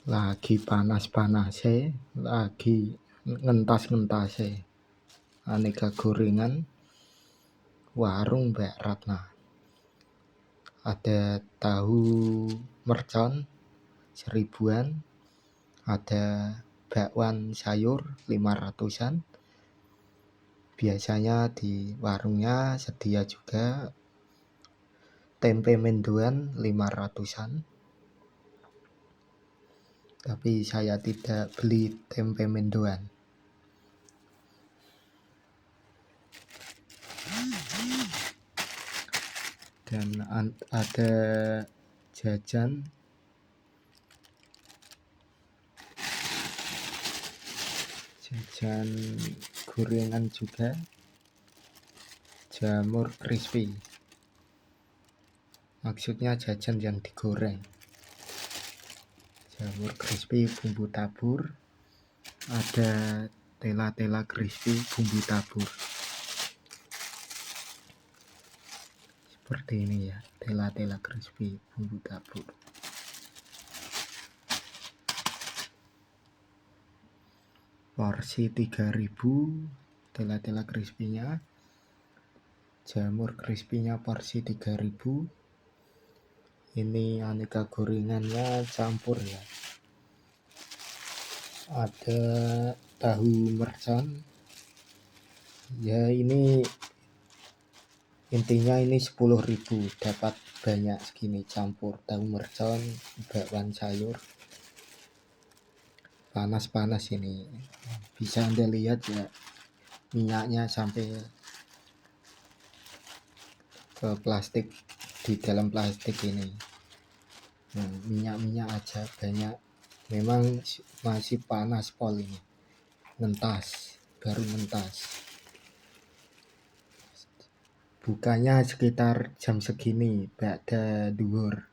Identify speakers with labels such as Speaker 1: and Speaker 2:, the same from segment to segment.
Speaker 1: Lagi panas-panase, lagi ngentas-ngentase aneka gorengan warung Mbak Ratna. Ada tahu mercon 1000-an, ada bakwan sayur 500-an. Biasanya di warungnya sedia juga tempe mendoan 500-an. Tapi saya tidak beli tempe mendoan. Dan ada jajan gorengan juga, jamur crispy. Maksudnya jajan yang digoreng. Jamur crispy bumbu tabur, ada tela-tela crispy bumbu tabur. Seperti ini ya, tela-tela crispy bumbu tabur. Porsi 3000 tela-tela crispy-nya. Jamur crispy-nya porsi 3000. Ini aneka gorengannya campur ya. Ada tahu mercon. Ya ini intinya ini 10.000 dapat banyak segini campur tahu mercon, bakwan sayur. Panas-panas ini. Bisa Anda lihat ya, minyaknya sampai ke plastik, di dalam plastik ini. Minyak-minyak aja banyak. Memang masih panas pol ini. Ngentas, baru ngentas. Bukanya sekitar jam segini, ba'da duhur.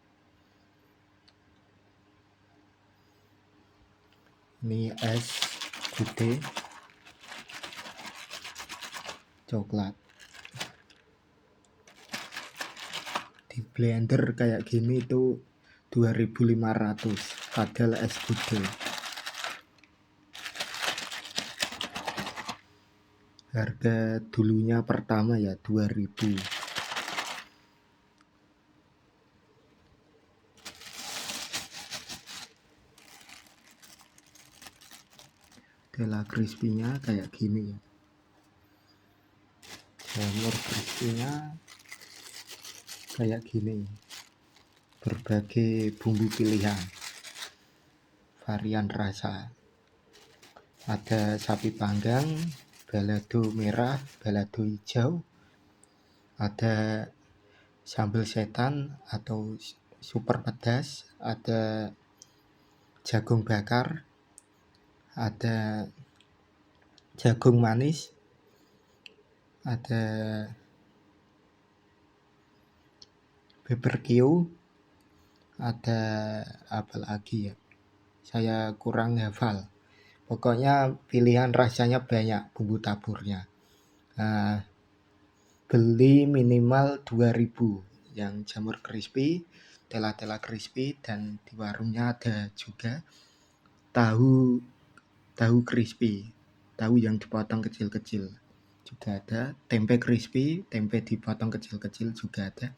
Speaker 1: Ini es gudeg coklat. Di blender kayak gini itu 2.500, padahal es gudeg. Harga dulunya pertama ya 2.000. Tela crispy-nya kayak gini ya. Jamur crispy-nya kayak gini. Berbagai bumbu pilihan, varian rasa. Ada sapi panggang, balado merah, balado hijau. Ada sambal setan atau super pedas, ada jagung bakar, ada jagung manis, ada barbecue, ada apa lagi ya, saya kurang hafal. Pokoknya pilihan rasanya banyak, bumbu taburnya. Beli minimal 2.000 yang jamur crispy, tela-tela crispy, dan di warungnya ada juga tahu crispy, tahu yang dipotong kecil-kecil juga ada, tempe crispy, tempe dipotong kecil-kecil juga ada.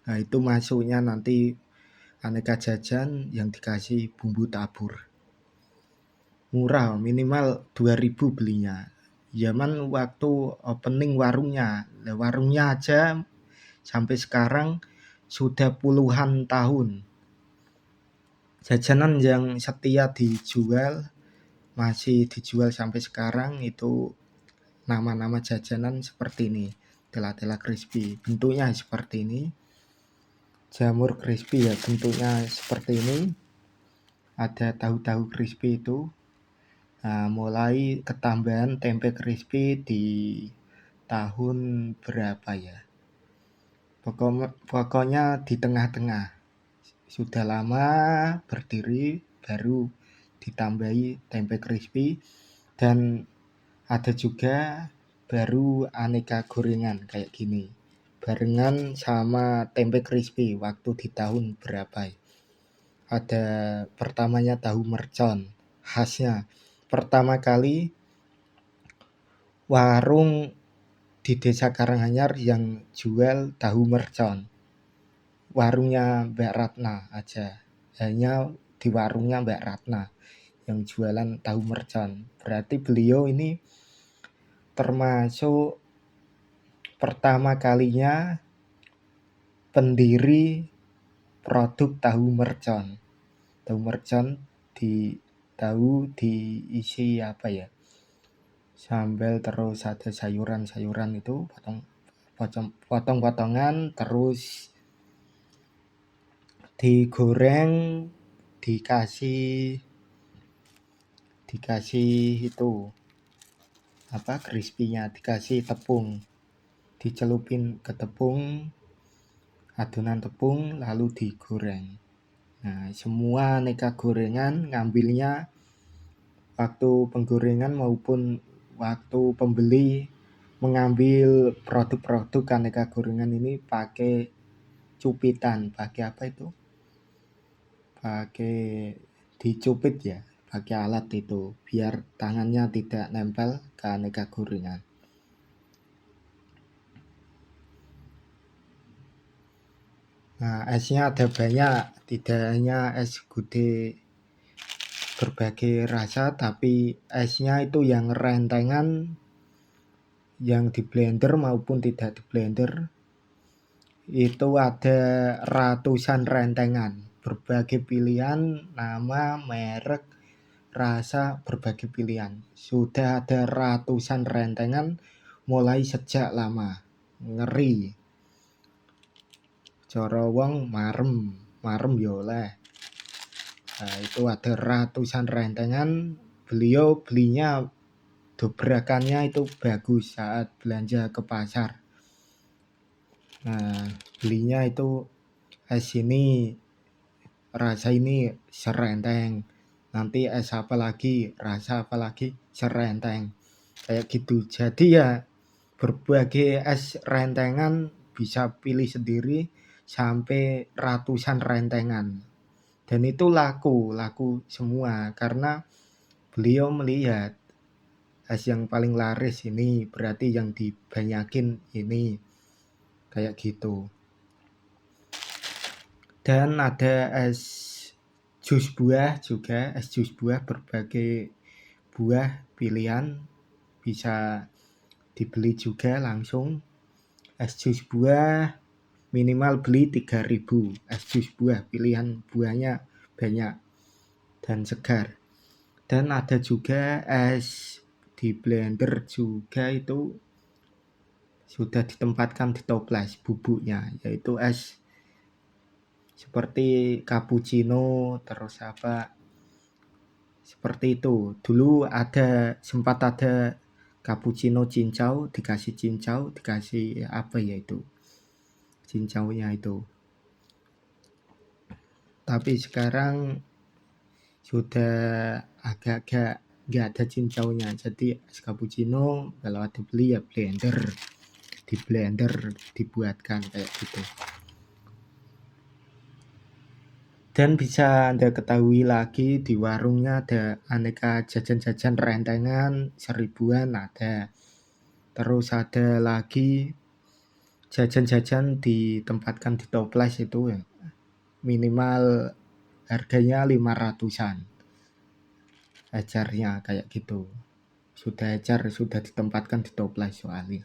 Speaker 1: Nah itu masuknya nanti aneka jajan yang dikasih bumbu tabur. Murah, minimal 2.000 belinya. Zaman waktu opening warungnya, warungnya aja sampai sekarang sudah puluhan tahun. Jajanan yang setia dijual, masih dijual sampai sekarang itu nama-nama jajanan seperti ini. Tela-tela crispy, bentuknya seperti ini. Jamur crispy ya bentuknya seperti ini. Ada tahu-tahu crispy itu. Nah, mulai ketambahan tempe crispy di tahun berapa ya? Pokoknya di tengah-tengah. Sudah lama berdiri baru ditambahi tempe crispy, dan ada juga baru aneka gorengan kayak gini. Barengan sama tempe crispy waktu di tahun berapa ya? ada pertamanya tahu mercon. Khasnya pertama kali warung di Desa Karanganyar yang jual tahu mercon. Warungnya Mbak Ratna aja. Hanya di warungnya Mbak Ratna yang jualan tahu mercon. Berarti beliau ini termasuk pertama kalinya pendiri produk tahu mercon. Tahu mercon di tahu diisi apa ya? Sambal, terus ada sayuran-sayuran itu potong-potongan, terus digoreng, dikasih itu apa, crispy-nya, dikasih tepung, dicelupin ke tepung, adonan tepung, lalu digoreng. Nah, semua aneka gorengan ngambilnya waktu penggorengan maupun waktu pembeli mengambil produk-produk aneka gorengan ini pakai cupitan, pakai apa itu? Pakai dicupit ya, pakai alat itu biar tangannya tidak nempel ke aneka gorengan. Nah, esnya ada banyak, tidak hanya es gudeg berbagai rasa, tapi esnya itu yang rentengan, yang di blender maupun tidak di blender. Itu ada ratusan rentengan, berbagai pilihan, nama, merek, rasa, berbagai pilihan. Sudah ada ratusan rentengan mulai sejak lama. Ngeri. Cara wong marem ya oleh. Nah, itu ada ratusan rentengan. Beliau belinya dobrakannya itu bagus saat belanja ke pasar. Nah, belinya itu es ini, rasa ini serenteng. Nanti es apa lagi, rasa apa lagi, serenteng. Kayak gitu. Jadi ya berbagai es rentengan bisa pilih sendiri sampai ratusan rentengan. Dan itu laku semua karena beliau melihat es yang paling laris ini berarti yang dibanyakin ini, kayak gitu. Dan ada es jus buah juga, es jus buah berbagai buah pilihan bisa dibeli juga langsung. Es jus buah minimal beli 3.000. Es jus buah pilihan buahnya banyak dan segar. Dan ada juga es di blender juga, itu sudah ditempatkan di toples bubuknya, yaitu es seperti cappuccino, terus apa seperti itu. Dulu sempat ada cappuccino cincau, dikasih apa ya itu, cincaunya itu. Tapi sekarang sudah agak-agak nggak ada cincaunya, jadi es cappuccino kalau ada beli ya di blender dibuatkan kayak gitu. Dan bisa Anda ketahui lagi di warungnya ada aneka jajan-jajan rentengan, 1.000-an ada. Terus ada lagi jajan-jajan ditempatkan di toples itu ya, minimal harganya 500-an. Ecernya kayak gitu. Sudah ecer, sudah ditempatkan di toples soalnya.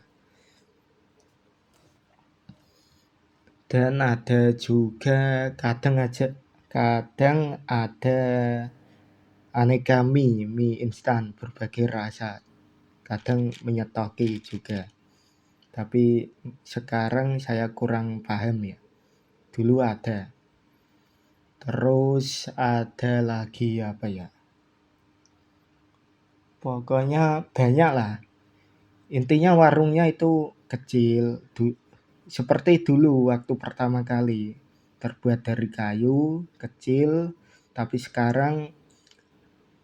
Speaker 1: Dan ada juga kadang ada aneka mie instan berbagai rasa. Kadang menyetoki juga. Tapi sekarang saya kurang paham ya. Dulu ada. Terus ada lagi apa ya? Pokoknya banyak lah. Intinya warungnya itu kecil. Seperti dulu waktu pertama kali. Terbuat dari kayu, kecil. Tapi sekarang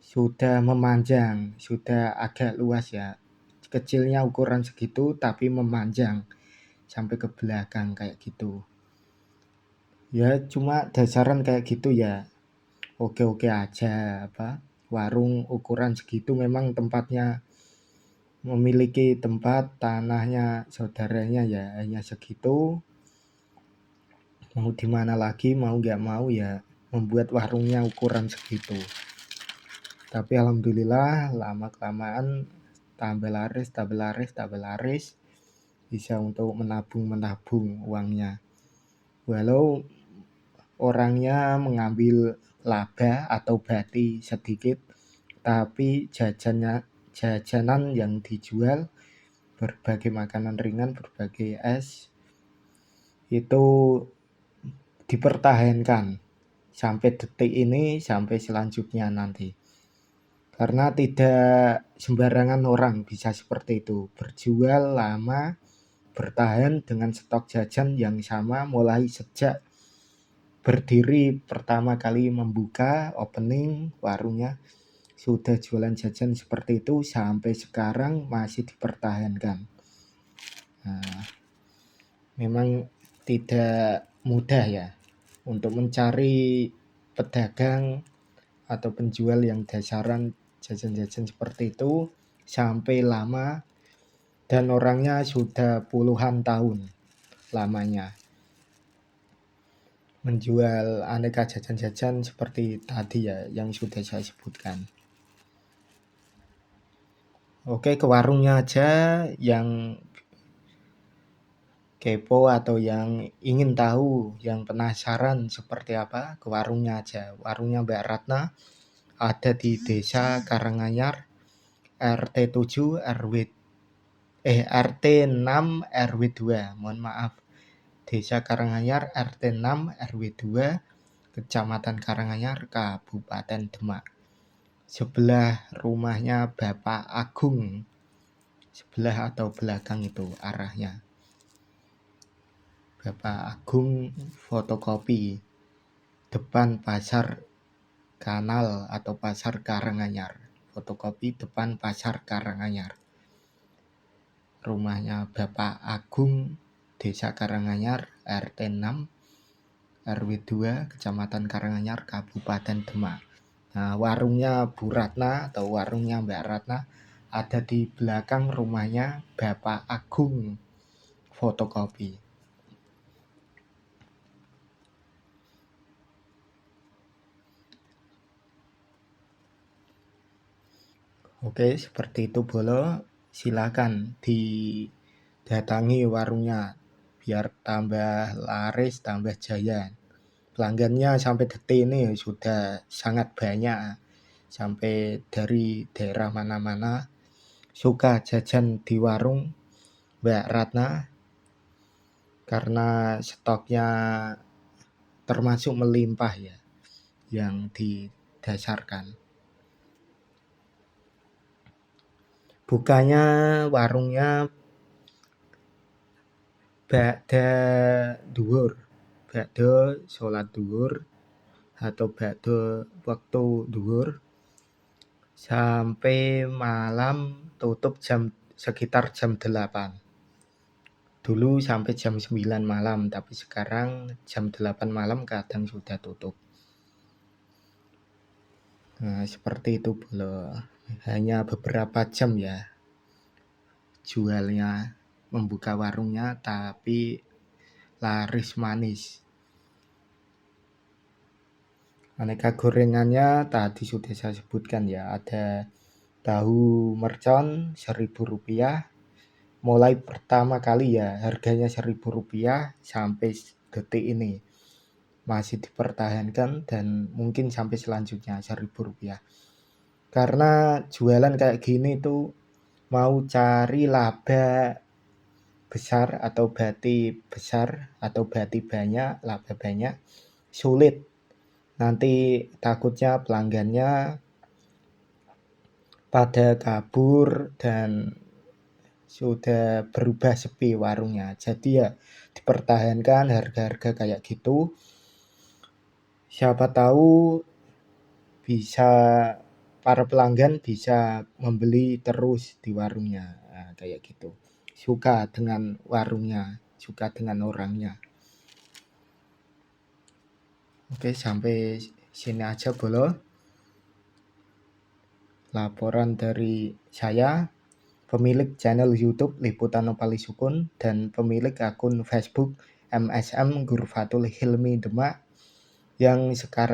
Speaker 1: sudah memanjang. Sudah agak luas ya. Kecilnya ukuran segitu tapi memanjang sampai ke belakang kayak gitu. Ya cuma dasaran kayak gitu ya. oke-oke aja, warung ukuran segitu memang tempatnya memiliki tempat, tanahnya saudaranya ya hanya segitu, mau di mana lagi, mau nggak mau ya membuat warungnya ukuran segitu. Tapi alhamdulillah lama-kelamaan tambah laris, bisa untuk menabung uangnya. Walau orangnya mengambil laba atau bati sedikit, tapi jajanan yang dijual, berbagai makanan ringan, berbagai es, itu dipertahankan sampai detik ini, sampai selanjutnya nanti. Karena tidak sembarangan orang bisa seperti itu, berjual lama, bertahan dengan stok jajan yang sama mulai sejak berdiri pertama kali membuka opening warungnya, sudah jualan jajan seperti itu sampai sekarang masih dipertahankan. Nah, memang tidak mudah ya untuk mencari pedagang atau penjual yang dasaran jajan-jajan seperti itu sampai lama, dan orangnya sudah puluhan tahun lamanya menjual aneka jajan-jajan seperti tadi ya yang sudah saya sebutkan. Oke, ke warungnya aja. Yang kepo atau yang ingin tahu, yang penasaran seperti apa, ke warungnya aja. Warungnya Mbak Ratna ada di Desa Karanganyar, RT 7 RT 6 RW 2. Mohon maaf. Desa Karanganyar RT 6 RW 2, Kecamatan Karanganyar, Kabupaten Demak. Sebelah rumahnya Bapak Agung. Sebelah atau belakang itu arahnya. Bapak Agung fotokopi, depan pasar Kanal atau pasar Karanganyar. Fotokopi depan pasar Karanganyar. Rumahnya Bapak Agung, Desa Karanganyar, RT 6 RW 2, Kecamatan Karanganyar, Kabupaten Demak. Nah, warungnya Bu Ratna atau warungnya Mbak Ratna ada di belakang rumahnya Bapak Agung fotokopi. Oke, seperti itu Bolo. Silakan didatangi warungnya biar tambah laris, tambah jaya. Pelanggannya sampai detik ini sudah sangat banyak, sampai dari daerah mana-mana suka jajan di warung Mbak Ratna karena stoknya termasuk melimpah ya yang didasarkan. Bukanya warungnya ba'da duhur, ba'da sholat duhur atau ba'da waktu duhur sampai malam, tutup sekitar jam 8. Dulu sampai jam 9 malam, tapi sekarang jam 8 malam kadang sudah tutup. Nah, seperti itu Bolo. Hanya beberapa jam ya jualnya, membuka warungnya, tapi laris manis. Aneka gorengannya tadi sudah saya sebutkan ya, ada tahu mercon Rp1.000, mulai pertama kali ya harganya Rp1.000 sampai detik ini masih dipertahankan dan mungkin sampai selanjutnya Rp1.000. Karena jualan kayak gini tuh mau cari laba besar atau bati besar atau bati banyak, laba banyak, sulit. Nanti takutnya pelanggannya pada kabur dan sudah berubah sepi warungnya. Jadi ya dipertahankan harga-harga kayak gitu. Siapa tahu bisa para pelanggan bisa membeli terus di warungnya. Nah, kayak gitu. Suka dengan warungnya, suka dengan orangnya. Oke, sampai Sini aja Bolo. Laporan dari saya, pemilik channel YouTube Liputan Nopali Sukun dan pemilik akun Facebook MSM Gurfatul Hilmi Demak yang sekarang